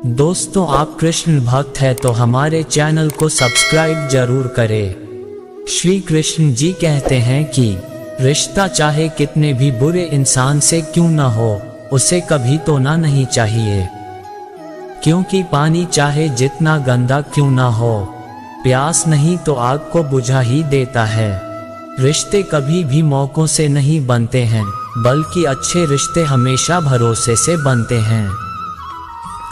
दोस्तों, आप कृष्ण भक्त हैं तो हमारे चैनल को सब्सक्राइब जरूर करें। श्री कृष्ण जी कहते हैं कि रिश्ता चाहे कितने भी बुरे इंसान से क्यों न हो, उसे कभी तोड़ना नहीं चाहिए, क्योंकि पानी चाहे जितना गंदा क्यों न हो, प्यास नहीं तो आग को बुझा ही देता है। रिश्ते कभी भी मौकों से नहीं बनते हैं, बल्कि अच्छे रिश्ते हमेशा भरोसे से बनते हैं।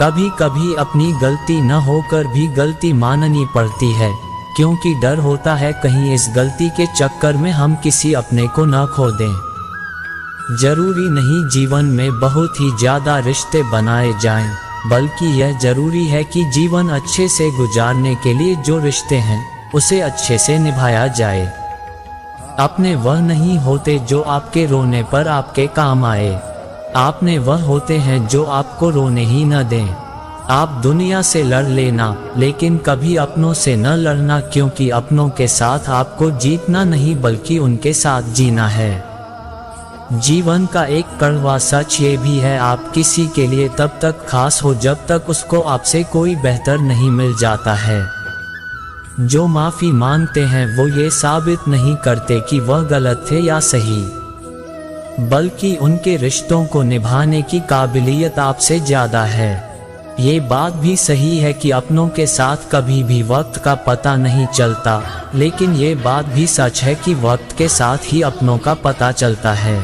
कभी कभी अपनी गलती न होकर भी गलती माननी पड़ती है, क्योंकि डर होता है कहीं इस गलती के चक्कर में हम किसी अपने को न खो दें। जरूरी नहीं जीवन में बहुत ही ज्यादा रिश्ते बनाए जाएं, बल्कि यह जरूरी है कि जीवन अच्छे से गुजारने के लिए जो रिश्ते हैं उसे अच्छे से निभाया जाए। अपने वह नहीं होते जो आपके रोने पर आपके काम आए, आपने वह होते हैं जो आपको रोने ही न दें। आप दुनिया से लड़ लेना, लेकिन कभी अपनों से न लड़ना, क्योंकि अपनों के साथ आपको जीतना नहीं बल्कि उनके साथ जीना है। जीवन का एक कड़वा सच ये भी है, आप किसी के लिए तब तक खास हो जब तक उसको आपसे कोई बेहतर नहीं मिल जाता है। जो माफी मांगते हैं वो ये साबित नहीं करते कि वह गलत थे या सही, बल्कि उनके रिश्तों को निभाने की काबिलियत आपसे ज्यादा है। ये बात भी सही है कि अपनों के साथ कभी भी वक्त का पता नहीं चलता, लेकिन ये बात भी सच है कि वक्त के साथ ही अपनों का पता चलता है।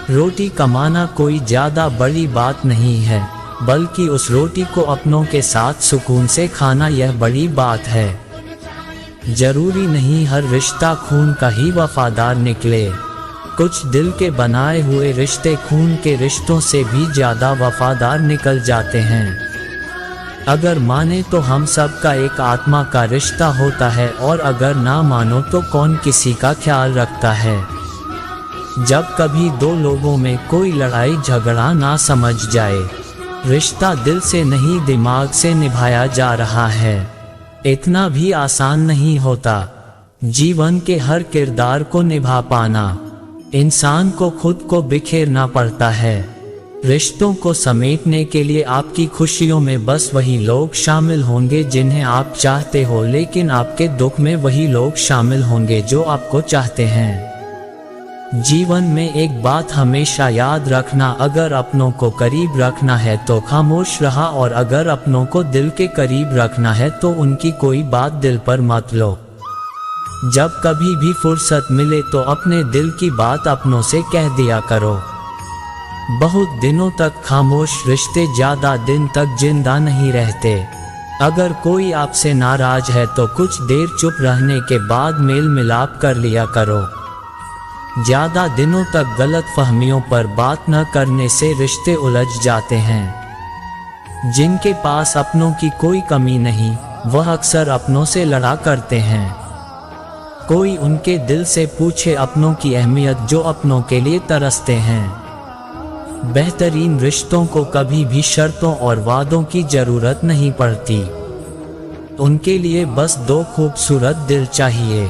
रोटी कमाना कोई ज्यादा बड़ी बात नहीं है, बल्कि उस रोटी को अपनों के साथ सुकून से खाना यह बड़ी बात है। जरूरी नहीं हर रिश्ता खून का ही वफादार निकले, कुछ दिल के बनाए हुए रिश्ते खून के रिश्तों से भी ज्यादा वफादार निकल जाते हैं। अगर माने तो हम सब का एक आत्मा का रिश्ता होता है, और अगर ना मानो तो कौन किसी का ख्याल रखता है। जब कभी दो लोगों में कोई लड़ाई झगड़ा ना समझ जाए, रिश्ता दिल से नहीं दिमाग से निभाया जा रहा है, इतना भी आसान नहीं होता। जीवन के हर किरदार को निभा पाना इंसान को खुद को बिखेरना पड़ता है। रिश्तों को समेटने के लिए आपकी खुशियों में बस वही लोग शामिल होंगे जिन्हें आप चाहते हो, लेकिन आपके दुख में वही लोग शामिल होंगे जो आपको चाहते हैं। जीवन में एक बात हमेशा याद रखना, अगर अपनों को करीब रखना है तो खामोश रहा, और अगर अपनों को दिल के करीब रखना है तो उनकी कोई बात दिल पर मत लो। जब कभी भी फुर्सत मिले तो अपने दिल की बात अपनों से कह दिया करो। बहुत दिनों तक खामोश रिश्ते ज्यादा दिन तक जिंदा नहीं रहते। अगर कोई आपसे नाराज है तो कुछ देर चुप रहने के बाद मेल मिलाप कर लिया करो। ज्यादा दिनों तक गलत फहमियों पर बात न करने से रिश्ते उलझ जाते हैं। जिनके पास अपनों की कोई कमी नहीं, वह अक्सर अपनों से लड़ा करते हैं। कोई उनके दिल से पूछे अपनों की अहमियत जो अपनों के लिए तरसते हैं। बेहतरीन रिश्तों को कभी भी शर्तों और वादों की जरूरत नहीं पड़ती, उनके लिए बस दो खूबसूरत दिल चाहिए,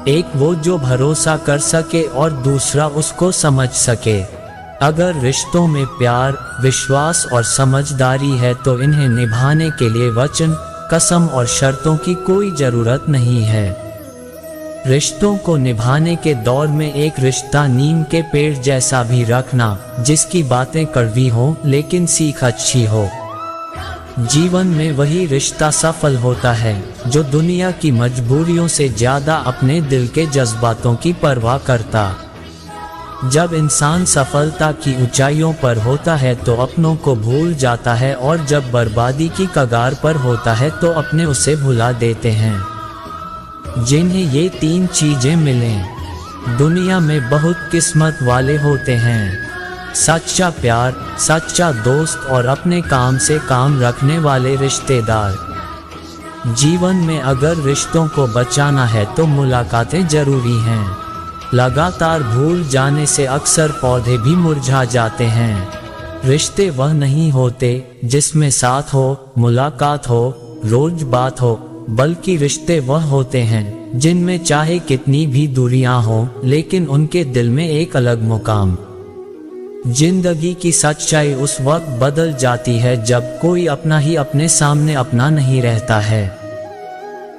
एक वो जो भरोसा कर सके और दूसरा उसको समझ सके। अगर रिश्तों में प्यार, विश्वास और समझदारी है तो इन्हें निभाने के लिए वचन, कसम और शर्तों की कोई जरूरत नहीं है। रिश्तों को निभाने के दौर में एक रिश्ता नीम के पेड़ जैसा भी रखना, जिसकी बातें कड़वी हो लेकिन सीख अच्छी हो। जीवन में वही रिश्ता सफल होता है जो दुनिया की मजबूरियों से ज्यादा अपने दिल के जज्बातों की परवाह करता। जब इंसान सफलता की ऊंचाइयों पर होता है तो अपनों को भूल जाता है, और जब बर्बादी की कगार पर होता है तो अपने उसे भुला देते हैं। जिन्हें ये तीन चीजें मिलें, दुनिया में बहुत किस्मत वाले होते हैं। सच्चा प्यार, सच्चा दोस्त और अपने काम से काम रखने वाले रिश्तेदार। जीवन में अगर रिश्तों को बचाना है तो मुलाकातें जरूरी हैं। लगातार भूल जाने से अक्सर पौधे भी मुरझा जाते हैं। रिश्ते वह नहीं होते जिसमें साथ हो, मुलाकात हो, रोज बात हो, बल्कि रिश्ते वह होते हैं जिनमें चाहे कितनी भी दूरियां हों, लेकिन उनके दिल में एक अलग मुकाम। जिंदगी की सच्चाई उस वक्त बदल जाती है जब कोई अपना ही अपने सामने अपना नहीं रहता है।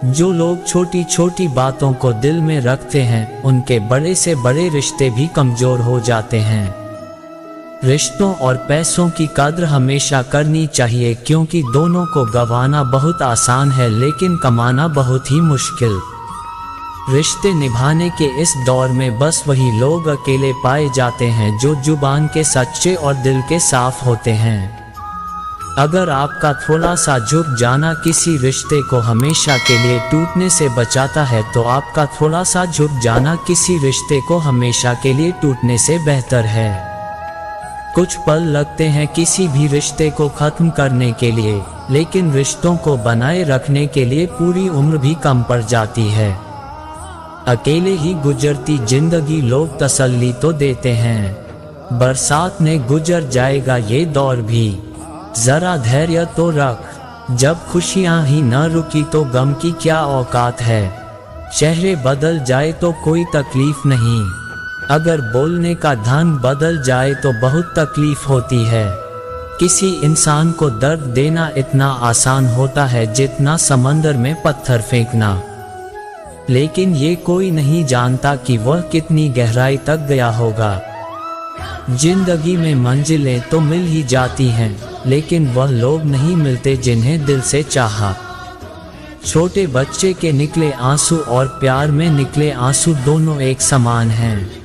जो लोग छोटी छोटी बातों को दिल में रखते हैं, उनके बड़े से बड़े रिश्ते भी कमजोर हो जाते हैं। रिश्तों और पैसों की कद्र हमेशा करनी चाहिए, क्योंकि दोनों को गंवाना बहुत आसान है लेकिन कमाना बहुत ही मुश्किल। रिश्ते निभाने के इस दौर में बस वही लोग अकेले पाए जाते हैं जो जुबान के सच्चे और दिल के साफ होते हैं। अगर आपका थोड़ा सा झुक जाना किसी रिश्ते को हमेशा के लिए टूटने से बचाता है, तो आपका थोड़ा सा झुक जाना किसी रिश्ते को हमेशा के लिए टूटने से बेहतर है। कुछ पल लगते हैं किसी भी रिश्ते को खत्म करने के लिए, लेकिन रिश्तों को बनाए रखने के लिए पूरी उम्र भी कम पड़ जाती है। अकेले ही गुजरती जिंदगी लोग तसल्ली तो देते हैं, बरसात ने गुजर जाएगा ये दौर भी, जरा धैर्य तो रख, जब खुशियां ही न रुकी तो गम की क्या औकात है। चेहरे बदल जाए तो कोई तकलीफ नहीं, अगर बोलने का ढंग बदल जाए तो बहुत तकलीफ होती है। किसी इंसान को दर्द देना इतना आसान होता है जितना समंदर में पत्थर फेंकना, लेकिन ये कोई नहीं जानता कि वह कितनी गहराई तक गया होगा। जिंदगी में मंजिलें तो मिल ही जाती हैं, लेकिन वह लोग नहीं मिलते जिन्हें दिल से चाहा। छोटे बच्चे के निकले आंसू और प्यार में निकले आंसू दोनों एक समान हैं।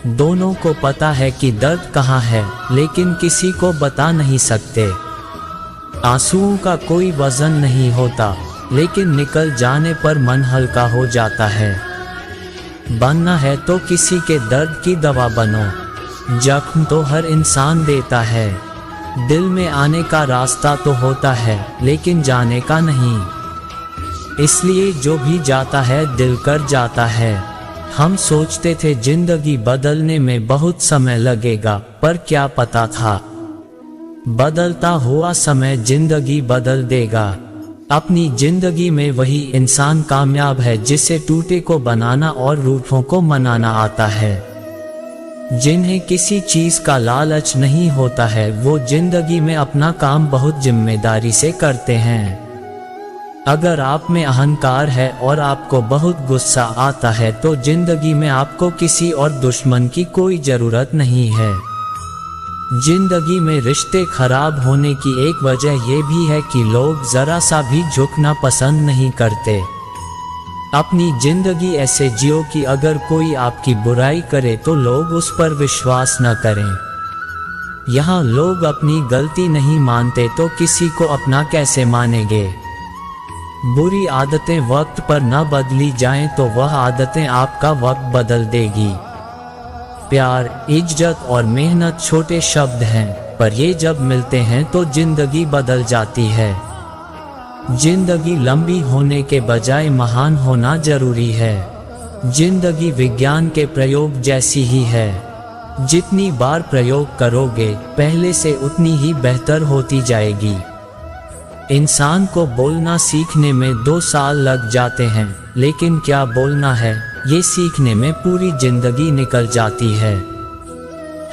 दोनों को पता है कि दर्द कहाँ है, लेकिन किसी को बता नहीं सकते। आंसुओं का कोई वजन नहीं होता, लेकिन निकल जाने पर मन हल्का हो जाता है। बनना है तो किसी के दर्द की दवा बनो। जख्म तो हर इंसान देता है, दिल में आने का रास्ता तो होता है, लेकिन जाने का नहीं। इसलिए जो भी जाता है दिल कर जाता है। हम सोचते थे जिंदगी बदलने में बहुत समय लगेगा, पर क्या पता था बदलता हुआ समय जिंदगी बदल देगा। अपनी जिंदगी में वही इंसान कामयाब है जिसे टूटे को बनाना और रूठों को मनाना आता है। जिन्हें किसी चीज का लालच नहीं होता है, वो जिंदगी में अपना काम बहुत जिम्मेदारी से करते हैं। अगर आप में अहंकार है और आपको बहुत गुस्सा आता है, तो जिंदगी में आपको किसी और दुश्मन की कोई जरूरत नहीं है। जिंदगी में रिश्ते खराब होने की एक वजह यह भी है कि लोग जरा सा भी झुकना पसंद नहीं करते। अपनी जिंदगी ऐसे जियो कि अगर कोई आपकी बुराई करे तो लोग उस पर विश्वास न करें। यहाँ लोग अपनी गलती नहीं मानते तो किसी को अपना कैसे मानेंगे। बुरी आदतें वक्त पर न बदली जाएं तो वह आदतें आपका वक्त बदल देगी। प्यार, इज्जत और मेहनत छोटे शब्द हैं, पर ये जब मिलते हैं तो जिंदगी बदल जाती है। जिंदगी लंबी होने के बजाय महान होना जरूरी है। जिंदगी विज्ञान के प्रयोग जैसी ही है। जितनी बार प्रयोग करोगे, पहले से उतनी ही बेहतर होती जाएगी। इंसान को बोलना सीखने में 2 साल लग जाते हैं, लेकिन क्या बोलना है ये सीखने में पूरी जिंदगी निकल जाती है।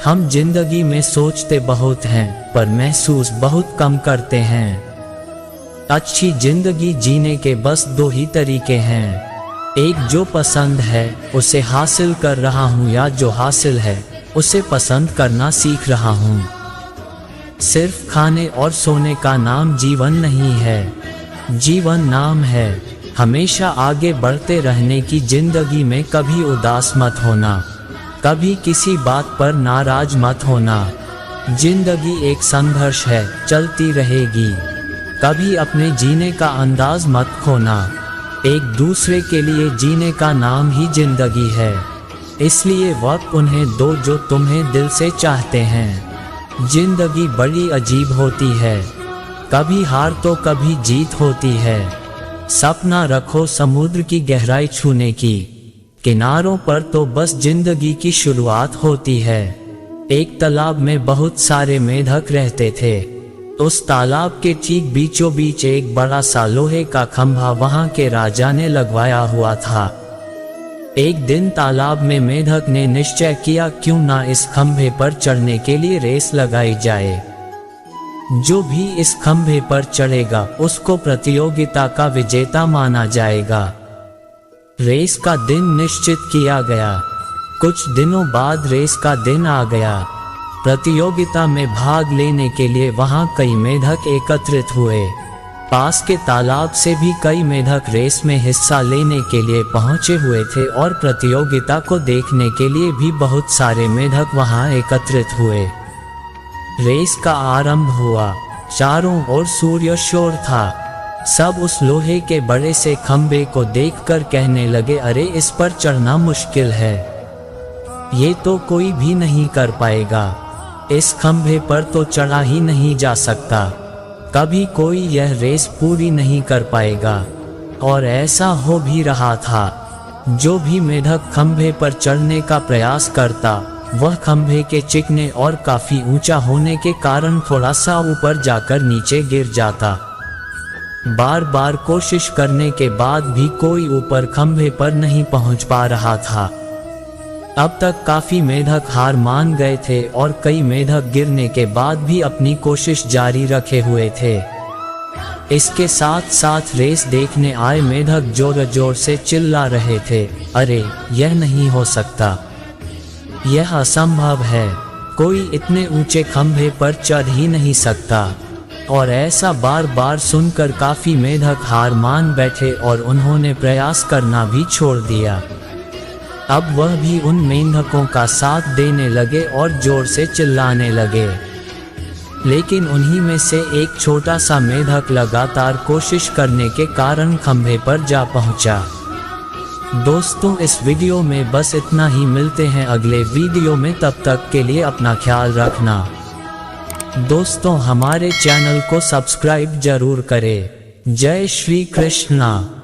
हम जिंदगी में सोचते बहुत हैं, पर महसूस बहुत कम करते हैं। अच्छी जिंदगी जीने के बस 2 ही तरीके हैं। एक जो पसंद है उसे हासिल कर रहा हूँ, या जो हासिल है उसे पसंद करना सीख रहा हूँ। सिर्फ खाने और सोने का नाम जीवन नहीं है। जीवन नाम है हमेशा आगे बढ़ते रहने की। जिंदगी में कभी उदास मत होना, कभी किसी बात पर नाराज मत होना। जिंदगी एक संघर्ष है, चलती रहेगी। कभी अपने जीने का अंदाज मत खोना। एक दूसरे के लिए जीने का नाम ही जिंदगी है। इसलिए वक्त उन्हें दो जो तुम्हें दिल से चाहते हैं। जिंदगी बड़ी अजीब होती है, कभी हार तो कभी जीत होती है। सपना रखो समुद्र की गहराई छूने की, किनारों पर तो बस जिंदगी की शुरुआत होती है। एक तालाब में बहुत सारे मेढक रहते थे। उस तालाब के ठीक बीचों बीच एक बड़ा सा लोहे का खंभा वहां के राजा ने लगवाया हुआ था। एक दिन तालाब में मेढक ने निश्चय किया क्यों ना इस खंभे पर चढ़ने के लिए रेस लगाई जाए। जो भी इस खंभे पर चढ़ेगा उसको प्रतियोगिता का विजेता माना जाएगा। रेस का दिन निश्चित किया गया। कुछ दिनों बाद रेस का दिन आ गया। प्रतियोगिता में भाग लेने के लिए वहां कई मेढक एकत्रित हुए। पास के तालाब से भी कई मेढक रेस में हिस्सा लेने के लिए पहुंचे हुए थे और प्रतियोगिता को देखने के लिए भी बहुत सारे मेढक वहां एकत्रित हुए। रेस का आरंभ हुआ। चारों ओर सूर्य शोर था। सब उस लोहे के बड़े से खंभे को देखकर कहने लगे, अरे इस पर चढ़ना मुश्किल है, ये तो कोई भी नहीं कर पाएगा, इस खंभे पर तो चढ़ा ही नहीं जा सकता, कभी कोई यह रेस पूरी नहीं कर पाएगा। और ऐसा हो भी रहा था। जो भी मेढक खंभे पर चढ़ने का प्रयास करता वह खंभे के चिकने और काफी ऊंचा होने के कारण थोड़ा सा ऊपर जाकर नीचे गिर जाता। बार बार कोशिश करने के बाद भी कोई ऊपर खंभे पर नहीं पहुंच पा रहा था। अब तक काफी मेढक हार मान गए थे और कई मेढक गिरने के बाद भी अपनी कोशिश जारी रखे हुए थे। इसके साथ साथ रेस देखने आए मेढक जोर जोर से चिल्ला रहे थे, अरे यह नहीं हो सकता, यह असंभव है, कोई इतने ऊंचे खंभे पर चढ़ ही नहीं सकता। और ऐसा बार बार सुनकर काफी मेढक हार मान बैठे और उन्होंने प्रयास करना भी छोड़ दिया। अब वह भी उन मेंढकों का साथ देने लगे और जोर से चिल्लाने लगे। लेकिन उन्हीं में से एक छोटा सा मेढक लगातार कोशिश करने के कारण खंभे पर जा पहुंचा। दोस्तों, इस वीडियो में बस इतना ही। मिलते हैं अगले वीडियो में, तब तक के लिए अपना ख्याल रखना। दोस्तों, हमारे चैनल को सब्सक्राइब जरूर करें। जय श्री कृष्णा।